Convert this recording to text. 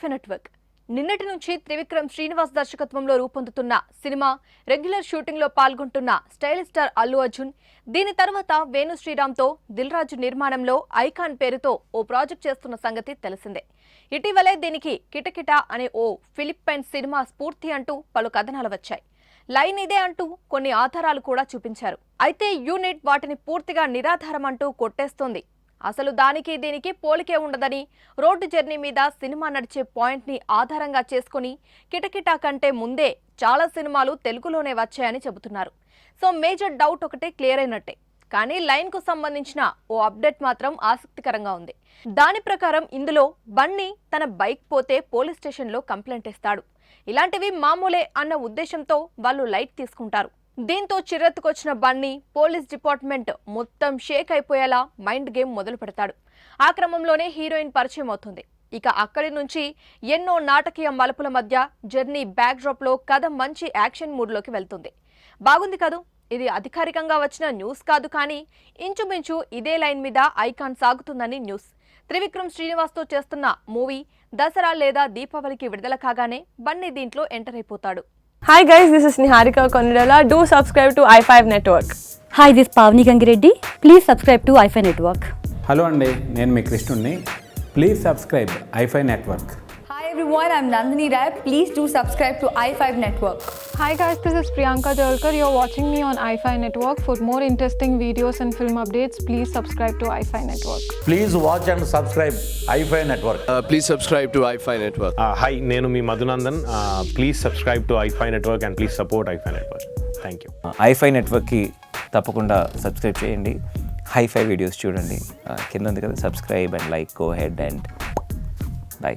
ఐఫై network నిన్నటి నుంచి త్రివిక్రమ్ శ్రీనివాస్ దర్శకత్వంలో రూపొందుతున్న సినిమా రెగ్యులర్ షూటింగ్ లో పాల్గొంటున్న స్టైల్ స్టార్ అల్లు అర్జున్ దీని తర్వాత వేణు శ్రీరామ్తో దిల్ రాజు నిర్మాణంలో ఐకాన్ పేరుతో ఓ ప్రాజెక్ట్ చేస్తున్న సంగతి తెలిసిందే. ఇటీవలే దీనికి కిటకిట అనే ఓ ఫిలిప్పైన్ సినిమా స్ఫూర్తి అంటూ పలు కథనాలు వచ్చాయి. లైన్ ఇదే అంటూ కొన్ని ఆధారాలు కూడా చూపించారు. అయితే యూనిట్ వాటిని పూర్తిగా నిరాధారం అంటూ కొట్టేస్తోంది. అసలు దానికి దీనికి పోలికే ఉండదని, రోడ్డు జర్నీ మీద సినిమా నడిచే పాయింట్ని ఆధారంగా చేసుకుని కిటకిటా కంటే ముందే చాలా సినిమాలు తెలుగులోనే వచ్చాయని చెబుతున్నారు. సో మేజర్ డౌట్ ఒకటే క్లియర్ అయినట్టే. కానీ లైన్కు సంబంధించిన ఓ అప్డేట్ మాత్రం ఆసక్తికరంగా ఉంది. దాని ప్రకారం ఇందులో బన్నీ తన బైక్ పోతే పోలీస్ స్టేషన్లో కంప్లైంట్ ఇస్తాడు. ఇలాంటివి మామూలే అన్న ఉద్దేశంతో వాళ్ళు లైట్ తీసుకుంటారు. దీంతో చిరెత్తుకొచ్చిన బన్నీ పోలీస్ డిపార్ట్మెంట్ మొత్తం షేక్ అయిపోయేలా మైండ్ గేమ్ మొదలు పెడతాడు. ఆ క్రమంలోనే హీరోయిన్ పరిచయం అవుతుంది. ఇక అక్కడి నుంచి ఎన్నో నాటకీయ మలుపుల మధ్య జర్నీ బ్యాక్ డ్రాప్ లో కథ మంచి యాక్షన్ మూడ్లోకి వెళ్తుంది. బాగుంది కదూ. ఇది అధికారికంగా వచ్చిన న్యూస్ కాదు, కానీ ఇంచుమించు ఇదే లైన్ మీద ఐకాన్ సాగుతుందని న్యూస్. త్రివిక్రమ్ శ్రీనివాస్తో చేస్తున్న మూవీ దసరా లేదా దీపావళికి విడుదల కాగానే బన్నీ దీంట్లో ఎంటర్ అయిపోతాడు. Hi guys, this is Niharika Konidala. Do subscribe to i5 Network. Hi, this is Pavni Gangireddy. Please subscribe to i5 Network. Hello అండి, నేను మీ కృష్ణుడిని. Please subscribe i five network. Hi everyone, I'm Nandini Rai. Please do subscribe to i5 Network. Hi guys, this is Priyanka Jalkar. You're watching me on iFi Network. For more interesting videos and film updates, please subscribe to iFi Network. Please watch and subscribe iFi Network. Please subscribe to iFi Network. Hi, నేను మీ Madhunandan. Please subscribe to iFi Network and please support iFi Network. Thank you. iFi Networkకి తప్పకుండా subscribe చేయండి. Hi-fi videos చూడండి. కింద ఉంది కదా, subscribe and like. Go head and by.